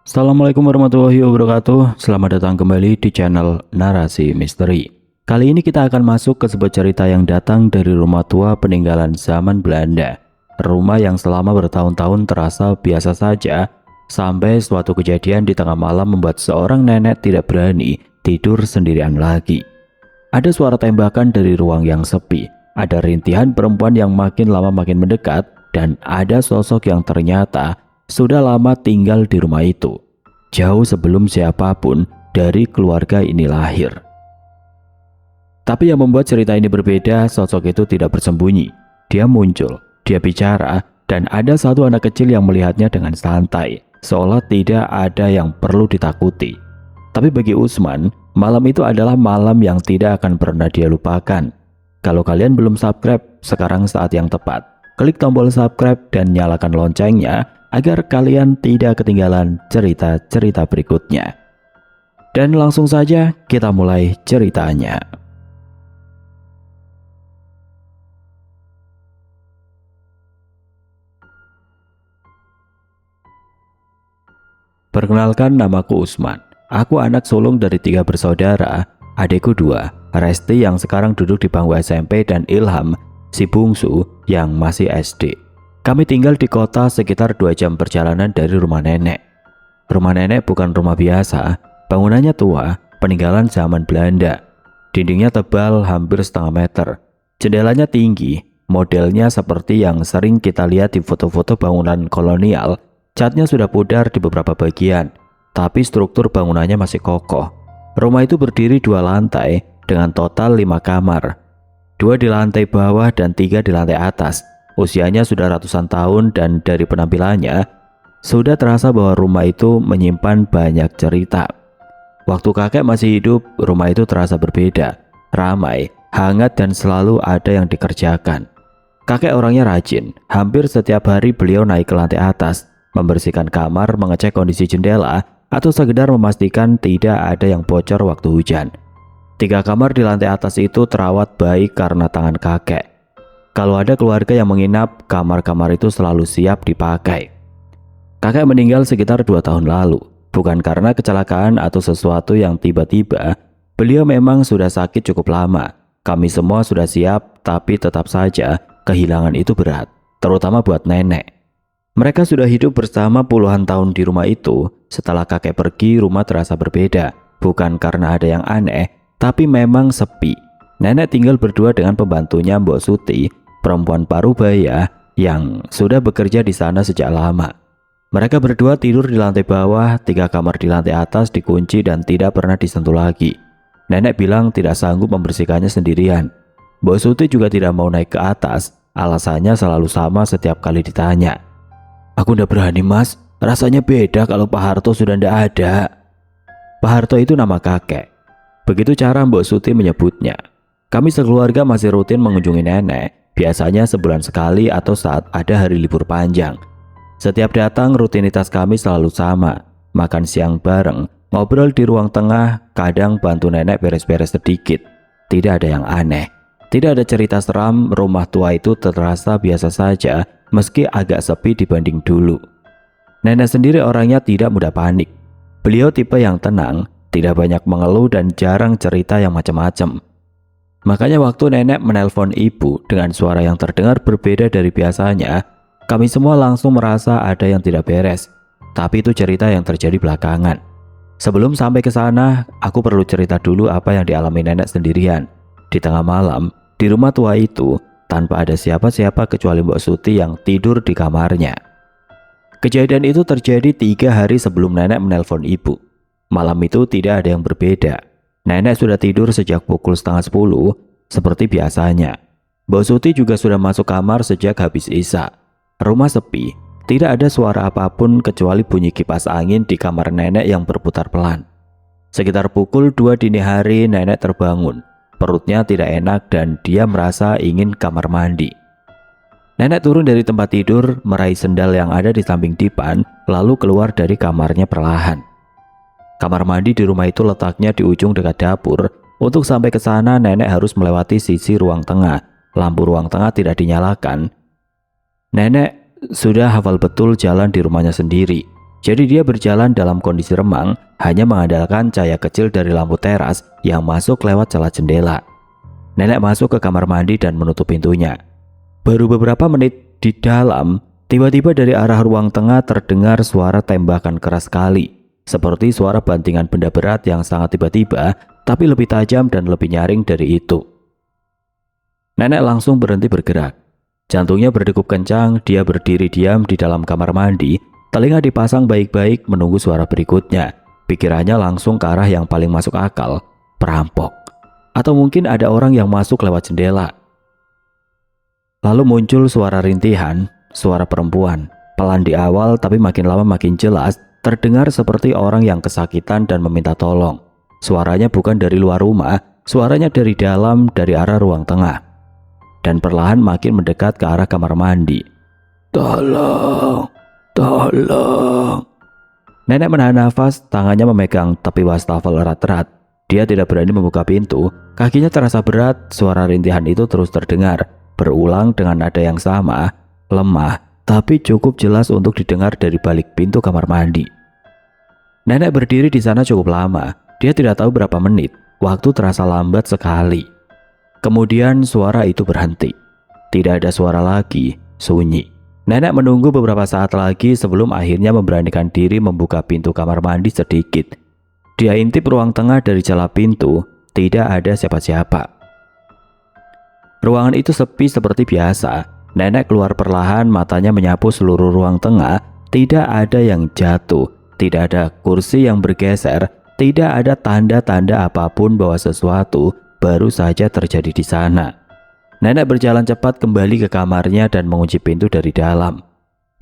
Assalamualaikum warahmatullahi wabarakatuh. Selamat datang kembali di channel Narasi Misteri. Kali ini kita akan masuk ke sebuah cerita yang datang dari rumah tua peninggalan zaman Belanda. Rumah yang selama bertahun-tahun terasa biasa saja, sampai suatu kejadian di tengah malam membuat seorang nenek tidak berani tidur sendirian lagi. Ada suara tembakan dari ruang yang sepi, ada rintihan perempuan yang makin lama makin mendekat, dan ada sosok yang ternyata sudah lama tinggal di rumah itu, jauh sebelum siapapun dari keluarga ini lahir. Tapi yang membuat cerita ini berbeda, sosok itu tidak bersembunyi. Dia muncul, dia bicara, dan ada satu anak kecil yang melihatnya dengan santai, seolah tidak ada yang perlu ditakuti. Tapi bagi Usman, malam itu adalah malam yang tidak akan pernah dia lupakan. Kalau kalian belum subscribe, sekarang saat yang tepat. Klik tombol subscribe dan nyalakan loncengnya agar kalian tidak ketinggalan cerita-cerita berikutnya. Dan langsung saja kita mulai ceritanya. Perkenalkan, namaku Usman. Aku anak sulung dari 3 bersaudara, adikku 2, Resti yang sekarang duduk di bangku SMP, dan Ilham, si bungsu yang masih SD. Kami tinggal di kota sekitar 2 jam perjalanan dari rumah nenek. Rumah nenek bukan rumah biasa, bangunannya tua, peninggalan zaman Belanda. Dindingnya tebal hampir setengah meter. Jendelanya tinggi, modelnya seperti yang sering kita lihat di foto-foto bangunan kolonial. Catnya sudah pudar di beberapa bagian, tapi struktur bangunannya masih kokoh. Rumah itu berdiri 2 lantai dengan total 5 kamar. 2 di lantai bawah dan 3 di lantai atas. Usianya sudah ratusan tahun, dan dari penampilannya sudah terasa bahwa rumah itu menyimpan banyak cerita. Waktu kakek masih hidup, rumah itu terasa berbeda, ramai, hangat, dan selalu ada yang dikerjakan. Kakek orangnya rajin, hampir setiap hari beliau naik ke lantai atas, membersihkan kamar, mengecek kondisi jendela, atau sekedar memastikan tidak ada yang bocor waktu hujan. 3 kamar di lantai atas itu terawat baik karena tangan kakek. Kalau ada keluarga yang menginap, kamar-kamar itu selalu siap dipakai. Kakek meninggal sekitar 2 tahun lalu, bukan karena kecelakaan atau sesuatu yang tiba-tiba. Beliau memang sudah sakit cukup lama. Kami semua sudah siap, tapi tetap saja kehilangan itu berat, terutama buat nenek. Mereka sudah hidup bersama puluhan tahun di rumah itu. Setelah kakek pergi, rumah terasa berbeda, bukan karena ada yang aneh, tapi memang sepi. Nenek tinggal berdua dengan pembantunya Mbok Suti, perempuan parubaya yang sudah bekerja di sana sejak lama. Mereka berdua tidur di lantai bawah, 3 kamar di lantai atas dikunci dan tidak pernah disentuh lagi. Nenek bilang tidak sanggup membersihkannya sendirian. Mbok Suti juga tidak mau naik ke atas, alasannya selalu sama setiap kali ditanya. "Aku udah berani, Mas, rasanya beda kalau Pak Harto sudah tidak ada." Pak Harto itu nama kakek. Begitu cara Mbok Suti menyebutnya. Kami sekeluarga masih rutin mengunjungi nenek, biasanya sebulan sekali atau saat ada hari libur panjang. Setiap datang, rutinitas kami selalu sama, makan siang bareng, ngobrol di ruang tengah, kadang bantu nenek beres-beres sedikit. Tidak ada yang aneh, tidak ada cerita seram. Rumah tua itu terasa biasa saja, meski agak sepi dibanding dulu. Nenek sendiri orangnya tidak mudah panik. Beliau tipe yang tenang, tidak banyak mengeluh, dan jarang cerita yang macam-macam. Makanya waktu nenek menelpon ibu dengan suara yang terdengar berbeda dari biasanya, kami semua langsung merasa ada yang tidak beres. Tapi itu cerita yang terjadi belakangan. Sebelum sampai ke sana, aku perlu cerita dulu apa yang dialami nenek sendirian. Di tengah malam, di rumah tua itu, tanpa ada siapa-siapa kecuali Mbok Suti yang tidur di kamarnya. Kejadian itu terjadi 3 hari sebelum nenek menelpon ibu. Malam itu tidak ada yang berbeda. Nenek sudah tidur sejak pukul 9:30 seperti biasanya. Mbok Suti juga sudah masuk kamar sejak habis isya. Rumah sepi, tidak ada suara apapun kecuali bunyi kipas angin di kamar nenek yang berputar pelan. Sekitar pukul 2 dini hari nenek terbangun. Perutnya tidak enak dan dia merasa ingin kamar mandi. Nenek turun dari tempat tidur, meraih sendal yang ada di samping dipan, lalu keluar dari kamarnya perlahan. Kamar mandi di rumah itu letaknya di ujung dekat dapur. Untuk sampai ke sana, nenek harus melewati sisi ruang tengah. Lampu ruang tengah tidak dinyalakan. Nenek sudah hafal betul jalan di rumahnya sendiri. Jadi dia berjalan dalam kondisi remang, hanya mengandalkan cahaya kecil dari lampu teras yang masuk lewat celah jendela. Nenek masuk ke kamar mandi dan menutup pintunya. Baru beberapa menit di dalam, tiba-tiba dari arah ruang tengah terdengar suara tembakan keras sekali, seperti suara bantingan benda berat yang sangat tiba-tiba, tapi lebih tajam dan lebih nyaring dari itu. Nenek langsung berhenti bergerak. Jantungnya berdegup kencang, dia berdiri diam di dalam kamar mandi, telinga dipasang baik-baik menunggu suara berikutnya. Pikirannya langsung ke arah yang paling masuk akal, perampok. Atau mungkin ada orang yang masuk lewat jendela. Lalu muncul suara rintihan, suara perempuan. Pelan di awal tapi makin lama makin jelas, terdengar seperti orang yang kesakitan dan meminta tolong. Suaranya bukan dari luar rumah, suaranya dari dalam, dari arah ruang tengah. Dan perlahan makin mendekat ke arah kamar mandi. Tolong, tolong. Nenek menahan nafas, tangannya memegang tepi wastafel erat-erat. Dia tidak berani membuka pintu, kakinya terasa berat, suara rintihan itu terus terdengar, berulang dengan nada yang sama, lemah, tapi cukup jelas untuk didengar dari balik pintu kamar mandi. Nenek berdiri di sana cukup lama, dia tidak tahu berapa menit, waktu terasa lambat sekali. Kemudian suara itu berhenti. Tidak ada suara lagi, sunyi. Nenek menunggu beberapa saat lagi sebelum akhirnya memberanikan diri membuka pintu kamar mandi sedikit. Dia intip ruang tengah dari celah pintu, tidak ada siapa-siapa. Ruangan itu sepi seperti biasa. Nenek keluar perlahan, matanya menyapu seluruh ruang tengah. Tidak ada yang jatuh, tidak ada kursi yang bergeser, tidak ada tanda-tanda apapun bahwa sesuatu baru saja terjadi di sana. Nenek berjalan cepat kembali ke kamarnya dan mengunci pintu dari dalam.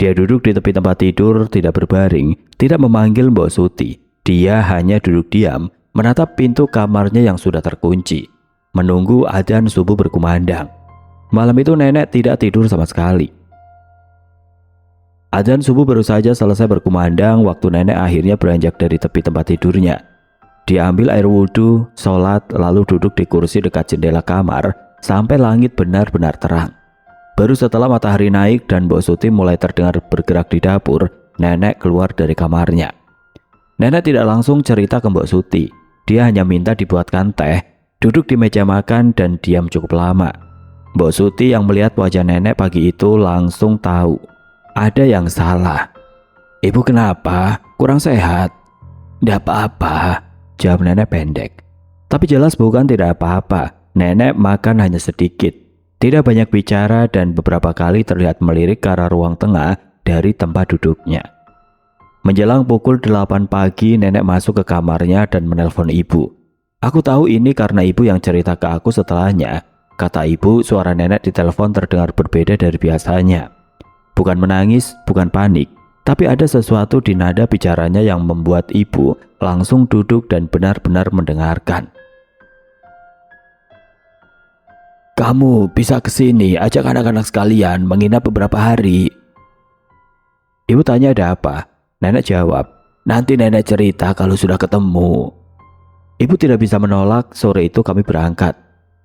Dia duduk di tepi tempat tidur, tidak berbaring, tidak memanggil Mbok Suti. Dia hanya duduk diam, menatap pintu kamarnya yang sudah terkunci, menunggu adzan subuh berkumandang. Malam itu nenek tidak tidur sama sekali. Adzan subuh baru saja selesai berkumandang waktu nenek akhirnya beranjak dari tepi tempat tidurnya. Dia ambil air wudhu, sholat, lalu duduk di kursi dekat jendela kamar sampai langit benar-benar terang. Baru setelah matahari naik dan Mbok Suti mulai terdengar bergerak di dapur, nenek keluar dari kamarnya. Nenek tidak langsung cerita ke Mbok Suti. Dia hanya minta dibuatkan teh, duduk di meja makan dan diam cukup lama. Mbok Suti yang melihat wajah nenek pagi itu langsung tahu ada yang salah. "Ibu kenapa? Kurang sehat?" "Tidak apa-apa," jawab nenek pendek. Tapi jelas bukan tidak apa-apa. Nenek makan hanya sedikit, tidak banyak bicara dan beberapa kali terlihat melirik ke arah ruang tengah dari tempat duduknya. Menjelang pukul 8 pagi, nenek masuk ke kamarnya dan menelpon ibu. "Aku tahu ini karena ibu yang cerita ke aku setelahnya." Kata ibu, suara nenek di telepon terdengar berbeda dari biasanya. Bukan menangis, bukan panik, tapi ada sesuatu di nada bicaranya yang membuat ibu langsung duduk dan benar-benar mendengarkan. "Kamu bisa kesini, ajak anak-anak sekalian menginap beberapa hari." Ibu tanya ada apa. Nenek jawab, "Nanti nenek cerita kalau sudah ketemu." Ibu tidak bisa menolak. Sore itu kami berangkat.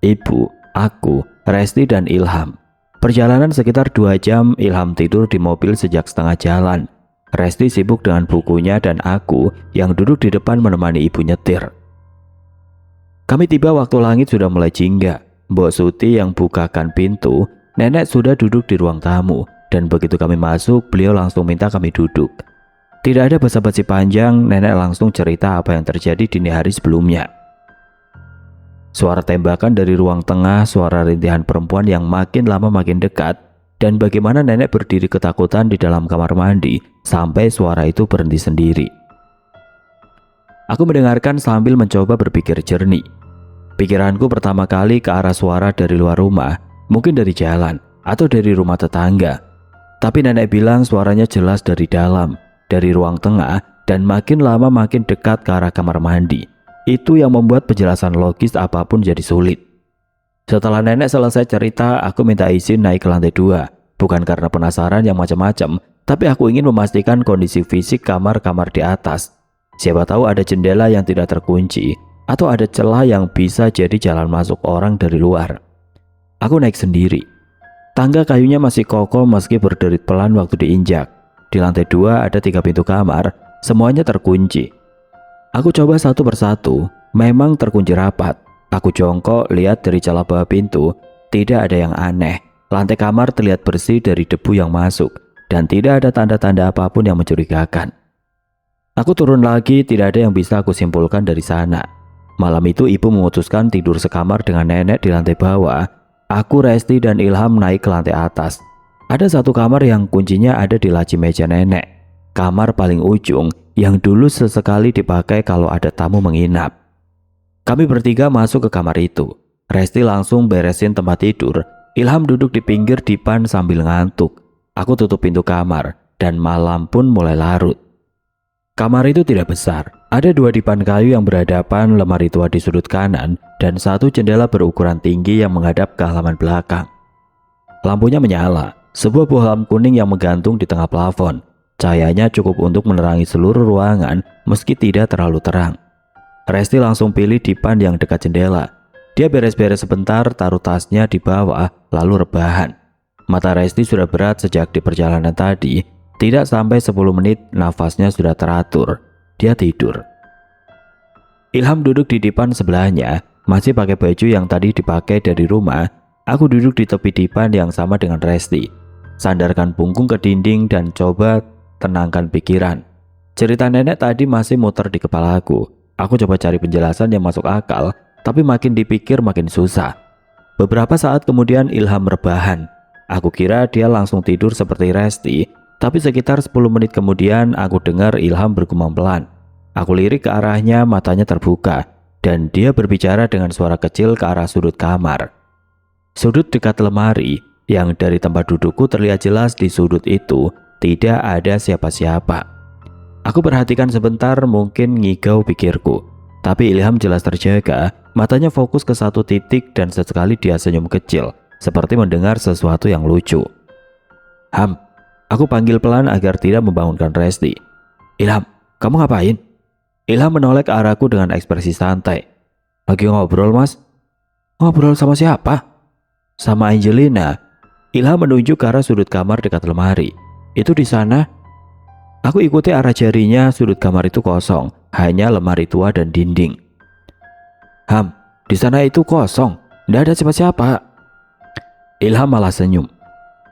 Ibu, aku, Resti dan Ilham. Perjalanan sekitar 2 jam. Ilham tidur di mobil sejak setengah jalan. Resti sibuk dengan bukunya dan aku yang duduk di depan menemani ibu nyetir. Kami tiba waktu langit sudah mulai jingga. Mbok Suti yang bukakan pintu, nenek sudah duduk di ruang tamu, dan begitu kami masuk, beliau langsung minta kami duduk. Tidak ada basa-basi panjang, nenek langsung cerita apa yang terjadi dini hari sebelumnya. Suara tembakan dari ruang tengah, suara rintihan perempuan yang makin lama makin dekat, dan bagaimana nenek berdiri ketakutan di dalam kamar mandi sampai suara itu berhenti sendiri. Aku mendengarkan sambil mencoba berpikir jernih. Pikiranku pertama kali ke arah suara dari luar rumah, mungkin dari jalan atau dari rumah tetangga. Tapi nenek bilang suaranya jelas dari dalam, dari ruang tengah, dan makin lama makin dekat ke arah kamar mandi. Itu yang membuat penjelasan logis apapun jadi sulit. Setelah nenek selesai cerita, aku minta izin naik ke lantai 2. Bukan karena penasaran yang macam-macam, tapi aku ingin memastikan kondisi fisik kamar-kamar di atas. Siapa tahu ada jendela yang tidak terkunci, atau ada celah yang bisa jadi jalan masuk orang dari luar. Aku naik sendiri. Tangga kayunya masih kokoh meski berderit pelan waktu diinjak. Di lantai 2 ada 3 pintu kamar, semuanya terkunci. Aku coba satu persatu, memang terkunci rapat. Aku jongkok lihat dari celah bawah pintu, tidak ada yang aneh. Lantai kamar terlihat bersih dari debu yang masuk, dan tidak ada tanda-tanda apapun yang mencurigakan. Aku turun lagi, tidak ada yang bisa aku simpulkan dari sana. Malam itu ibu memutuskan tidur sekamar dengan nenek di lantai bawah. Aku, Resti, dan Ilham naik ke lantai atas. Ada satu kamar yang kuncinya ada di laci meja nenek. Kamar paling ujung yang dulu sesekali dipakai kalau ada tamu menginap. Kami bertiga masuk ke kamar itu. Resti langsung beresin tempat tidur. Ilham duduk di pinggir dipan sambil ngantuk. Aku tutup pintu kamar dan malam pun mulai larut. Kamar itu tidak besar. Ada 2 dipan kayu yang berhadapan, lemari tua di sudut kanan, dan 1 jendela berukuran tinggi yang menghadap ke halaman belakang. Lampunya menyala. Sebuah bohlam kuning yang menggantung di tengah plafon. Cahayanya cukup untuk menerangi seluruh ruangan meski tidak terlalu terang. Resti langsung pilih dipan yang dekat jendela. Dia beres-beres sebentar, taruh tasnya di bawah, lalu rebahan. Mata Resti sudah berat sejak di perjalanan tadi. Tidak sampai 10 menit, nafasnya sudah teratur. Dia tidur. Ilham duduk di dipan sebelahnya, masih pakai baju yang tadi dipakai dari rumah. Aku duduk di tepi dipan yang sama dengan Resti. Sandarkan punggung ke dinding dan coba tenangkan pikiran. Cerita nenek tadi masih muter di kepalaku. Aku coba cari penjelasan yang masuk akal, tapi makin dipikir makin susah. Beberapa saat kemudian Ilham rebahan. Aku kira dia langsung tidur seperti Resti, tapi sekitar 10 menit kemudian aku dengar Ilham bergumam pelan. Aku lirik ke arahnya, matanya terbuka, dan dia berbicara dengan suara kecil ke arah sudut kamar. Sudut dekat lemari, yang dari tempat dudukku terlihat jelas di sudut itu tidak ada siapa-siapa. Aku perhatikan sebentar, mungkin ngigau pikirku. Tapi Ilham jelas terjaga, matanya fokus ke satu titik dan sesekali dia senyum kecil, seperti mendengar sesuatu yang lucu. Ham, aku panggil pelan agar tidak membangunkan Resti. Ilham, kamu ngapain? Ilham menoleh ke arahku dengan ekspresi santai. Lagi ngobrol, Mas. Ngobrol sama siapa? Sama Angelina. Ilham menunjuk ke arah sudut kamar dekat lemari. Itu di sana. Aku ikuti arah jarinya, sudut kamar itu kosong, hanya lemari tua dan dinding. Ham, di sana itu kosong, tidak ada siapa-siapa. Ilham malah senyum.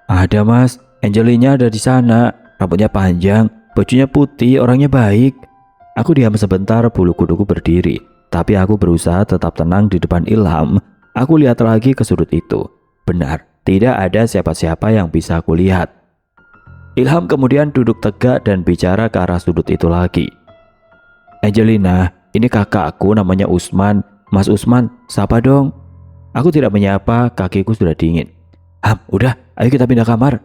Ada, Mas, Angelina ada di sana, rambutnya panjang, bajunya putih, orangnya baik. Aku diam sebentar, bulu kuduku berdiri, tapi aku berusaha tetap tenang di depan Ilham. Aku lihat lagi ke sudut itu. Benar, tidak ada siapa-siapa yang bisa aku lihat. Ilham kemudian duduk tegak dan bicara ke arah sudut itu lagi. Angelina, ini kakakku namanya Usman. Mas Usman, sapa dong. Aku tidak menyapa, kakiku sudah dingin. Ham, udah, ayo kita pindah kamar.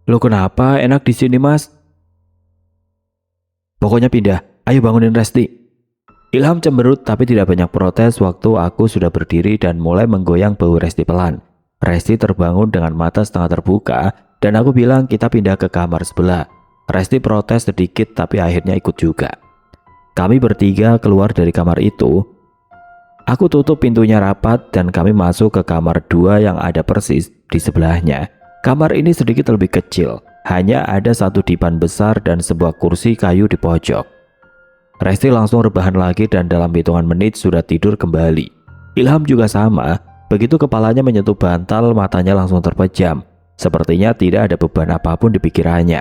Loh kenapa? Enak di sini, Mas. Pokoknya pindah, ayo bangunin Resti. Ilham cemberut tapi tidak banyak protes waktu aku sudah berdiri dan mulai menggoyang bahu Resti pelan. Resti terbangun dengan mata setengah terbuka dan aku bilang kita pindah ke kamar sebelah. Resti protes sedikit tapi akhirnya ikut juga. Kami bertiga keluar dari kamar itu. Aku tutup pintunya rapat dan kami masuk ke kamar 2 yang ada persis di sebelahnya. Kamar ini sedikit lebih kecil, hanya ada satu dipan besar dan sebuah kursi kayu di pojok. Resti langsung rebahan lagi dan dalam hitungan menit sudah tidur kembali. Ilham juga sama. Begitu kepalanya menyentuh bantal, matanya langsung terpejam. Sepertinya tidak ada beban apapun di pikirannya.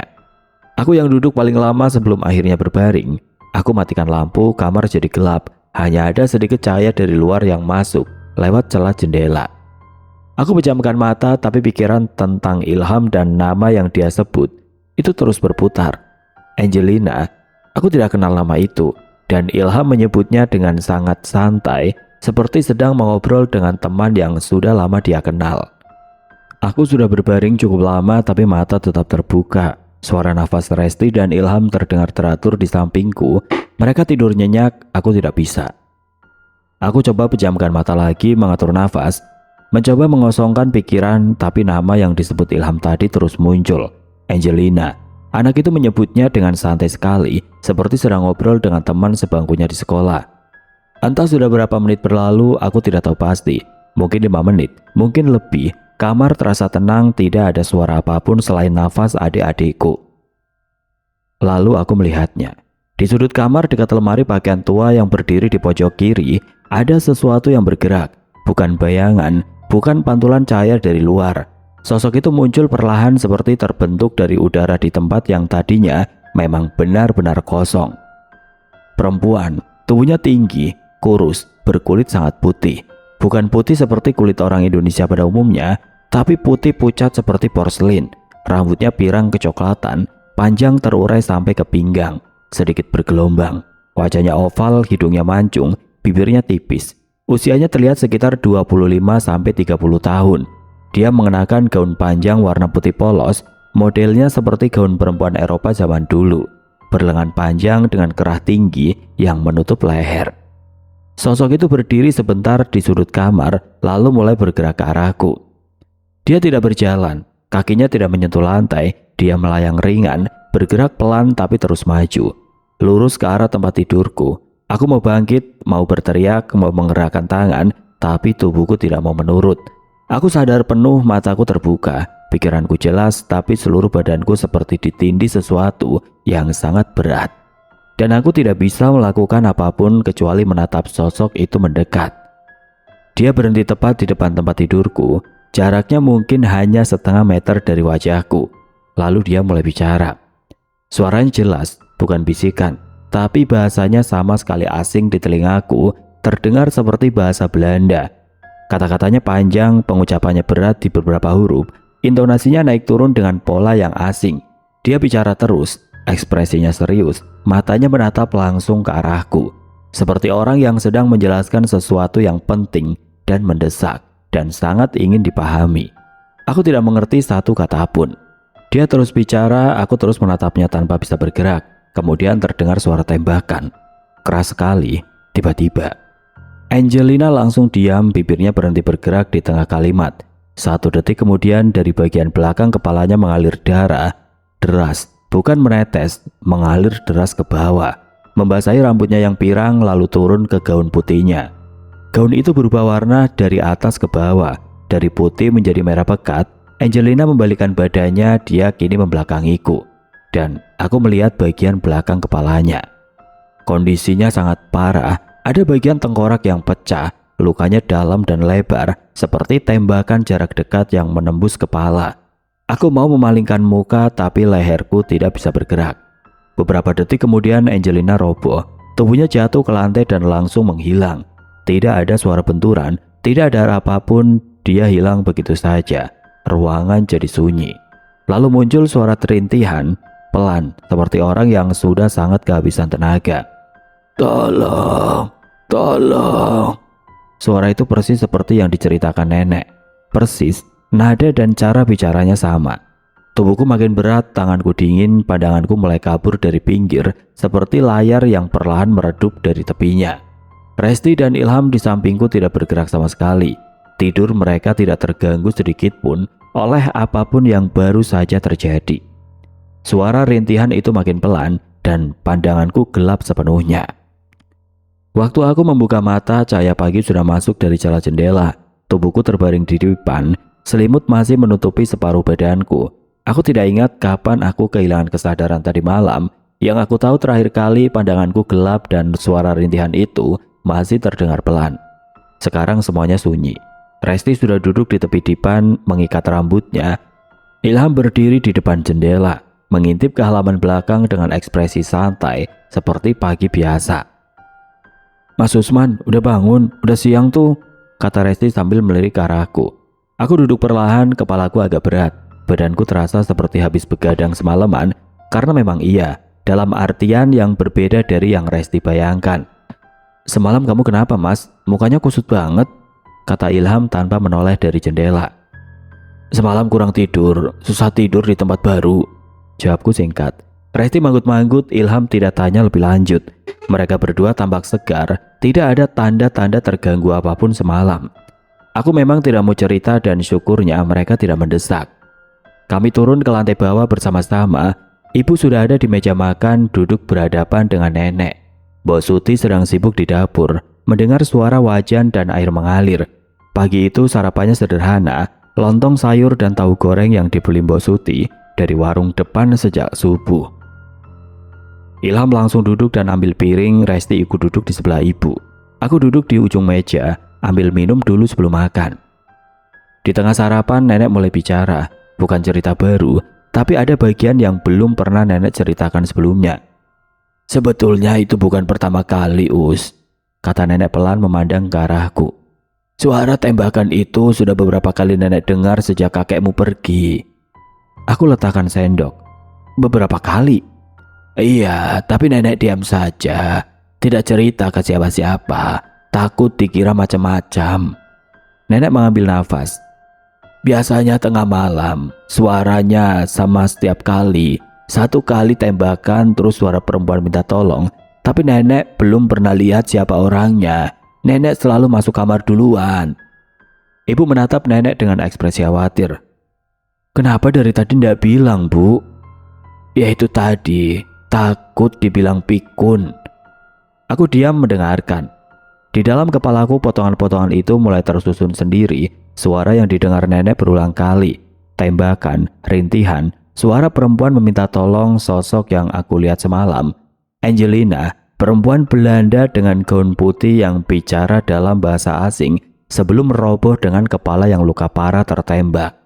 Aku yang duduk paling lama sebelum akhirnya berbaring. Aku matikan lampu, kamar jadi gelap. Hanya ada sedikit cahaya dari luar yang masuk lewat celah jendela. Aku pejamkan mata, tapi pikiran tentang Ilham dan nama yang dia sebut itu terus berputar. Angelina, aku tidak kenal nama itu. Dan Ilham menyebutnya dengan sangat santai, seperti sedang mengobrol dengan teman yang sudah lama dia kenal. Aku sudah berbaring cukup lama tapi mata tetap terbuka. Suara nafas Resti dan Ilham terdengar teratur di sampingku. Mereka tidur nyenyak, aku tidak bisa. Aku coba pejamkan mata lagi, mengatur nafas, mencoba mengosongkan pikiran, tapi nama yang disebut Ilham tadi terus muncul. Angelina. Anak itu menyebutnya dengan santai sekali, seperti sedang ngobrol dengan teman sebangkunya di sekolah. Entah sudah berapa menit berlalu, aku tidak tahu pasti. Mungkin 5 menit, mungkin lebih. Kamar terasa tenang, tidak ada suara apapun selain nafas adik-adikku. Lalu aku melihatnya. Di sudut kamar dekat lemari pakaian tua yang berdiri di pojok kiri, ada sesuatu yang bergerak. Bukan bayangan, bukan pantulan cahaya dari luar. Sosok itu muncul perlahan seperti terbentuk dari udara di tempat yang tadinya memang benar-benar kosong. Perempuan, tubuhnya tinggi, kurus, berkulit sangat putih. Bukan putih seperti kulit orang Indonesia pada umumnya, tapi putih pucat seperti porselin. Rambutnya pirang kecoklatan, panjang terurai sampai ke pinggang, sedikit bergelombang. Wajahnya oval, hidungnya mancung, bibirnya tipis. Usianya terlihat sekitar 25-30 tahun. Dia mengenakan gaun panjang warna putih polos, modelnya seperti gaun perempuan Eropa zaman dulu, berlengan panjang dengan kerah tinggi yang menutup leher. Sosok itu berdiri sebentar di sudut kamar, lalu mulai bergerak ke arahku. Dia tidak berjalan, kakinya tidak menyentuh lantai, dia melayang ringan, bergerak pelan tapi terus maju, lurus ke arah tempat tidurku. Aku mau bangkit, mau berteriak, mau menggerakkan tangan, tapi tubuhku tidak mau menurut. Aku sadar penuh, mataku terbuka, pikiranku jelas, tapi seluruh badanku seperti ditindih sesuatu yang sangat berat. Dan aku tidak bisa melakukan apapun kecuali menatap sosok itu mendekat. Dia berhenti tepat di depan tempat tidurku, jaraknya mungkin hanya setengah meter dari wajahku. Lalu dia mulai bicara. Suaranya jelas, bukan bisikan, tapi bahasanya sama sekali asing di telingaku, terdengar seperti bahasa Belanda. Kata-katanya panjang, pengucapannya berat di beberapa huruf, intonasinya naik turun dengan pola yang asing. Dia bicara terus, ekspresinya serius, matanya menatap langsung ke arahku, seperti orang yang sedang menjelaskan sesuatu yang penting dan mendesak, dan sangat ingin dipahami. Aku tidak mengerti satu kata pun. Dia terus bicara, aku terus menatapnya tanpa bisa bergerak. Kemudian terdengar suara tembakan. Keras sekali, tiba-tiba. Angelina langsung diam, bibirnya berhenti bergerak di tengah kalimat. 1 detik kemudian dari bagian belakang kepalanya mengalir darah, deras, bukan menetes, mengalir deras ke bawah, membasahi rambutnya yang pirang lalu turun ke gaun putihnya. Gaun itu berubah warna dari atas ke bawah, dari putih menjadi merah pekat. Angelina membalikkan badannya, dia kini membelakangiku, dan aku melihat bagian belakang kepalanya. Kondisinya sangat parah, ada bagian tengkorak yang pecah, lukanya dalam dan lebar, seperti tembakan jarak dekat yang menembus kepala. Aku mau memalingkan muka, tapi leherku tidak bisa bergerak. Beberapa detik kemudian Angelina roboh, tubuhnya jatuh ke lantai dan langsung menghilang. Tidak ada suara benturan, tidak ada apapun, dia hilang begitu saja. Ruangan jadi sunyi. Lalu muncul suara terintihan, pelan, seperti orang yang sudah sangat kehabisan tenaga. Tolong, tolong. Suara itu persis seperti yang diceritakan nenek. Persis, nada dan cara bicaranya sama. Tubuhku makin berat, tanganku dingin, pandanganku mulai kabur dari pinggir, seperti layar yang perlahan meredup dari tepinya. Resti dan Ilham di sampingku tidak bergerak sama sekali. Tidur mereka tidak terganggu sedikit pun oleh apapun yang baru saja terjadi. Suara rintihan itu makin pelan dan pandanganku gelap sepenuhnya. Waktu aku membuka mata, cahaya pagi sudah masuk dari celah jendela. Tubuhku terbaring di depan, selimut masih menutupi separuh badanku. Aku tidak ingat kapan aku kehilangan kesadaran tadi malam. Yang aku tahu terakhir kali pandanganku gelap dan suara rintihan itu masih terdengar pelan. Sekarang semuanya sunyi. Resti sudah duduk di tepi dipan, mengikat rambutnya. Ilham berdiri di depan jendela, mengintip ke halaman belakang dengan ekspresi santai, seperti pagi biasa. Mas Usman, udah bangun, udah siang tuh, kata Resti sambil melirik ke arahku. Aku duduk perlahan, kepalaku agak berat. Badanku terasa seperti habis begadang semalaman, karena memang iya, dalam artian yang berbeda dari yang Resti bayangkan. Semalam kamu kenapa mas? Mukanya kusut banget, kata Ilham tanpa menoleh dari jendela. Semalam kurang tidur, susah tidur di tempat baru, jawabku singkat. Resti manggut-manggut, Ilham tidak tanya lebih lanjut. Mereka berdua tampak segar, tidak ada tanda-tanda terganggu apapun semalam. Aku memang tidak mau cerita dan syukurnya mereka tidak mendesak. Kami turun ke lantai bawah bersama-sama. Ibu sudah ada di meja makan, duduk berhadapan dengan nenek. Mbok Suti sedang sibuk di dapur, mendengar suara wajan dan air mengalir. Pagi itu sarapannya sederhana, lontong sayur dan tahu goreng yang dibeli Mbok Suti dari warung depan sejak subuh. Ilham langsung duduk dan ambil piring, Resti ikut duduk di sebelah ibu. Aku duduk di ujung meja, ambil minum dulu sebelum makan. Di tengah sarapan, nenek mulai bicara, bukan cerita baru, tapi ada bagian yang belum pernah nenek ceritakan sebelumnya. Sebetulnya itu bukan pertama kali, Us, kata nenek pelan memandang ke arahku. Suara tembakan itu sudah beberapa kali nenek dengar sejak kakekmu pergi. Aku letakkan sendok. Beberapa kali? Iya, tapi nenek diam saja. Tidak cerita ke siapa-siapa. Takut dikira macam-macam. Nenek mengambil nafas. Biasanya tengah malam, suaranya sama setiap kali. Satu kali tembakan terus suara perempuan minta tolong. Tapi nenek belum pernah lihat siapa orangnya. Nenek selalu masuk kamar duluan. Ibu menatap nenek dengan ekspresi khawatir. Kenapa dari tadi tidak bilang, Bu? Ya itu tadi, takut dibilang pikun. Aku diam mendengarkan. Di dalam kepalaku potongan-potongan itu mulai tersusun sendiri. Suara yang didengar nenek berulang kali. Tembakan, rintihan, suara perempuan meminta tolong, sosok yang aku lihat semalam. Angelina, perempuan Belanda dengan gaun putih yang bicara dalam bahasa asing sebelum roboh dengan kepala yang luka parah tertembak.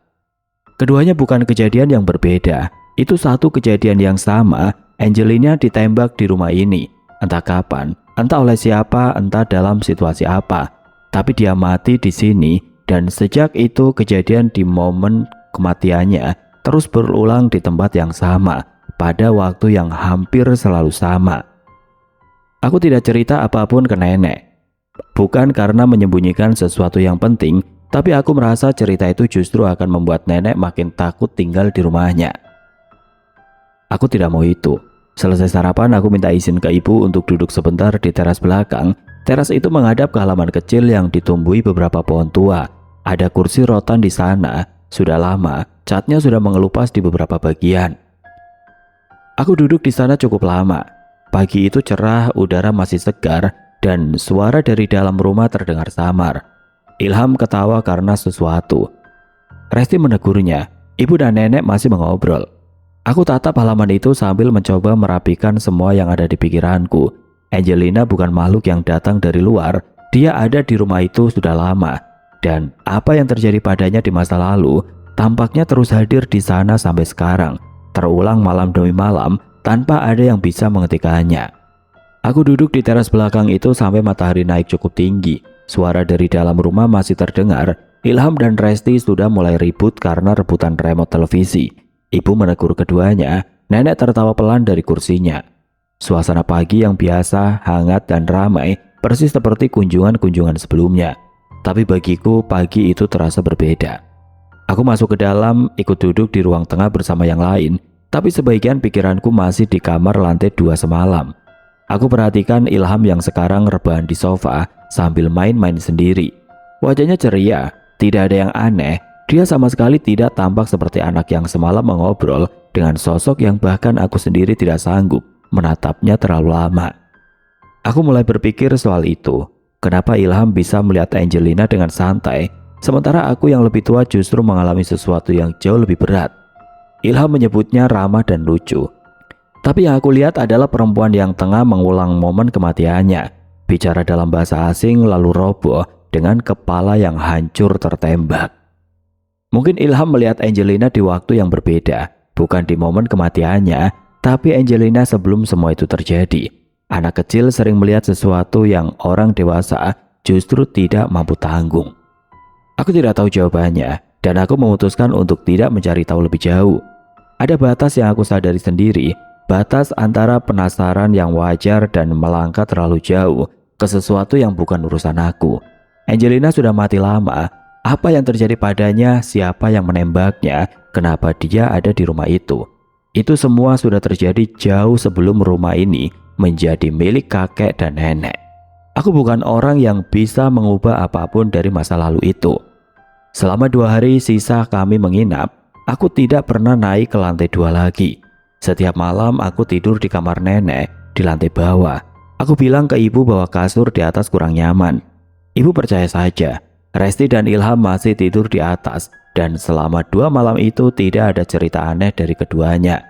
Keduanya bukan kejadian yang berbeda. Itu satu kejadian yang sama. Angelina ditembak di rumah ini. Entah kapan, entah oleh siapa, entah dalam situasi apa. Tapi dia mati di sini dan sejak itu kejadian di momen kematiannya terus berulang di tempat yang sama pada waktu yang hampir selalu sama. Aku tidak cerita apapun ke nenek. Bukan karena menyembunyikan sesuatu yang penting, tapi aku merasa cerita itu justru akan membuat nenek makin takut tinggal di rumahnya. Aku tidak mau itu. Selesai sarapan, aku minta izin ke ibu untuk duduk sebentar di teras belakang. Teras itu menghadap ke halaman kecil yang ditumbuhi beberapa pohon tua. Ada kursi rotan di sana. Sudah lama, catnya sudah mengelupas di beberapa bagian. Aku duduk di sana cukup lama. Pagi itu cerah, udara masih segar, dan suara dari dalam rumah terdengar samar. Ilham ketawa karena sesuatu. Resti menegurnya. Ibu dan nenek masih mengobrol. Aku tatap halaman itu sambil mencoba merapikan semua yang ada di pikiranku. Angelina bukan makhluk yang datang dari luar. Dia ada di rumah itu sudah lama. Dan apa yang terjadi padanya di masa lalu tampaknya terus hadir di sana sampai sekarang. Terulang malam demi malam tanpa ada yang bisa menghentikannya. Aku duduk di teras belakang itu sampai matahari naik cukup tinggi. Suara dari dalam rumah masih terdengar. Ilham dan Resti sudah mulai ribut karena rebutan remote televisi. Ibu menegur keduanya. Nenek tertawa pelan dari kursinya. Suasana pagi yang biasa, hangat dan ramai, persis seperti kunjungan-kunjungan sebelumnya. Tapi bagiku pagi itu terasa berbeda. Aku masuk ke dalam, ikut duduk di ruang tengah bersama yang lain. Tapi sebagian pikiranku masih di kamar lantai 2 semalam. Aku perhatikan Ilham yang sekarang rebahan di sofa sambil main-main sendiri. Wajahnya ceria, tidak ada yang aneh. Dia sama sekali tidak tampak seperti anak yang semalam mengobrol dengan sosok yang bahkan aku sendiri tidak sanggup menatapnya terlalu lama. Aku mulai berpikir soal itu. Kenapa Ilham bisa melihat Angelina dengan santai, sementara aku yang lebih tua justru mengalami sesuatu yang jauh lebih berat. Ilham menyebutnya ramah dan lucu. Tapi yang aku lihat adalah perempuan yang tengah mengulang momen kematiannya. Bicara dalam bahasa asing lalu roboh dengan kepala yang hancur tertembak. Mungkin Ilham melihat Angelina di waktu yang berbeda, bukan di momen kematiannya, tapi Angelina sebelum semua itu terjadi. Anak kecil sering melihat sesuatu yang orang dewasa justru tidak mampu tanggung. Aku tidak tahu jawabannya, dan aku memutuskan untuk tidak mencari tahu lebih jauh. Ada batas yang aku sadari sendiri, batas antara penasaran yang wajar dan melangkah terlalu jauh ke sesuatu yang bukan urusan aku. Angelina sudah mati lama. Apa yang terjadi padanya, siapa yang menembaknya, kenapa dia ada di rumah itu. Itu semua sudah terjadi jauh sebelum rumah ini menjadi milik kakek dan nenek. Aku bukan orang yang bisa mengubah apapun dari masa lalu itu. Selama 2 hari sisa kami menginap, aku tidak pernah naik ke lantai 2 lagi. Setiap malam aku tidur di kamar nenek di lantai bawah. Aku bilang ke ibu bahwa kasur di atas kurang nyaman. Ibu percaya saja. Resti dan Ilham masih tidur di atas, dan selama 2 malam itu tidak ada cerita aneh dari keduanya.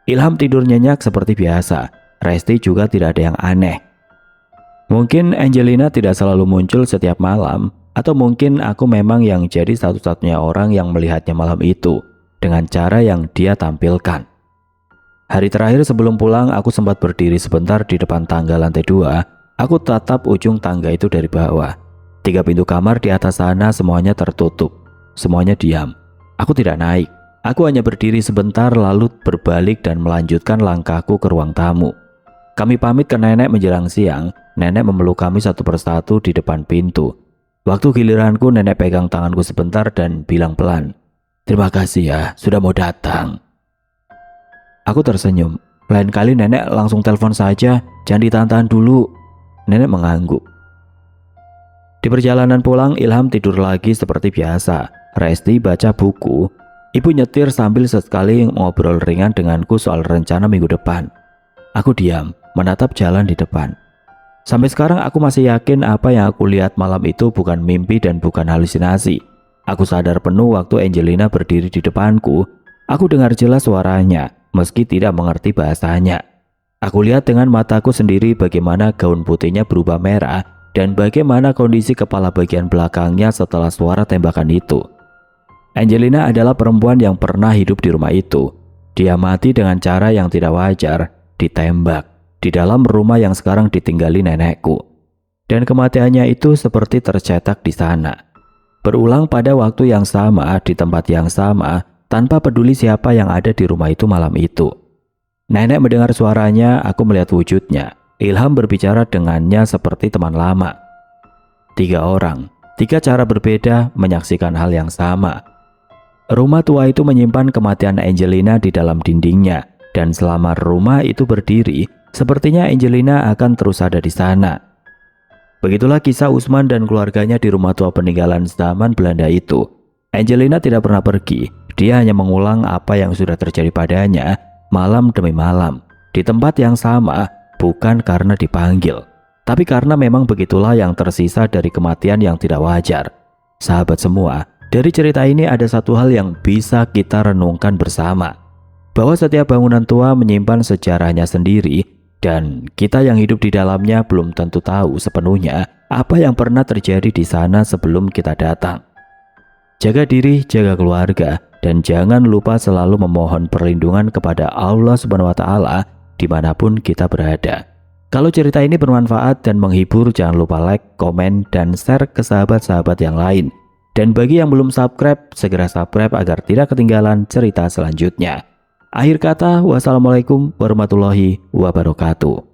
Ilham tidur nyenyak seperti biasa. Resti juga tidak ada yang aneh. Mungkin Angelina tidak selalu muncul setiap malam, atau mungkin aku memang yang jadi satu-satunya orang yang melihatnya malam itu dengan cara yang dia tampilkan. Hari terakhir sebelum pulang, aku sempat berdiri sebentar di depan tangga lantai 2. Aku tatap ujung tangga itu dari bawah. 3 pintu kamar di atas sana semuanya tertutup. Semuanya diam. Aku tidak naik. Aku hanya berdiri sebentar lalu berbalik dan melanjutkan langkahku ke ruang tamu. Kami pamit ke nenek menjelang siang. Nenek memeluk kami satu persatu di depan pintu. Waktu giliranku, nenek pegang tanganku sebentar dan bilang pelan, "Terima kasih ya, sudah mau datang." Aku tersenyum. Lain kali nenek langsung telepon saja, jangan ditahan-tahan dulu. Nenek mengangguk. Di perjalanan pulang, Ilham tidur lagi seperti biasa. Resti baca buku. Ibu nyetir sambil sesekali ngobrol ringan denganku soal rencana minggu depan. Aku diam, menatap jalan di depan. Sampai sekarang aku masih yakin apa yang aku lihat malam itu bukan mimpi dan bukan halusinasi. Aku sadar penuh waktu Angelina berdiri di depanku. Aku dengar jelas suaranya, meski tidak mengerti bahasanya. Aku lihat dengan mataku sendiri bagaimana gaun putihnya berubah merah dan bagaimana kondisi kepala bagian belakangnya setelah suara tembakan itu. Angelina adalah perempuan yang pernah hidup di rumah itu. Dia mati dengan cara yang tidak wajar, ditembak di dalam rumah yang sekarang ditinggali nenekku. Dan kematiannya itu seperti tercetak di sana. Berulang pada waktu yang sama, di tempat yang sama, tanpa peduli siapa yang ada di rumah itu malam itu. Nenek mendengar suaranya, aku melihat wujudnya. Ilham berbicara dengannya seperti teman lama. 3 orang, 3 cara berbeda menyaksikan hal yang sama. Rumah tua itu menyimpan kematian Angelina di dalam dindingnya. Dan selama rumah itu berdiri, sepertinya Angelina akan terus ada di sana. Begitulah kisah Usman dan keluarganya di rumah tua peninggalan zaman Belanda itu. Angelina tidak pernah pergi. Dia hanya mengulang apa yang sudah terjadi padanya malam demi malam, di tempat yang sama, bukan karena dipanggil, tapi karena memang begitulah yang tersisa dari kematian yang tidak wajar. Sahabat semua, dari cerita ini ada satu hal yang bisa kita renungkan bersama, bahwa setiap bangunan tua menyimpan sejarahnya sendiri, dan kita yang hidup di dalamnya belum tentu tahu sepenuhnya apa yang pernah terjadi di sana sebelum kita datang. Jaga diri, jaga keluarga, dan jangan lupa selalu memohon perlindungan kepada Allah SWT dimanapun kita berada. Kalau cerita ini bermanfaat dan menghibur, jangan lupa like, komen, dan share ke sahabat-sahabat yang lain. Dan bagi yang belum subscribe, segera subscribe agar tidak ketinggalan cerita selanjutnya. Akhir kata, wassalamualaikum warahmatullahi wabarakatuh.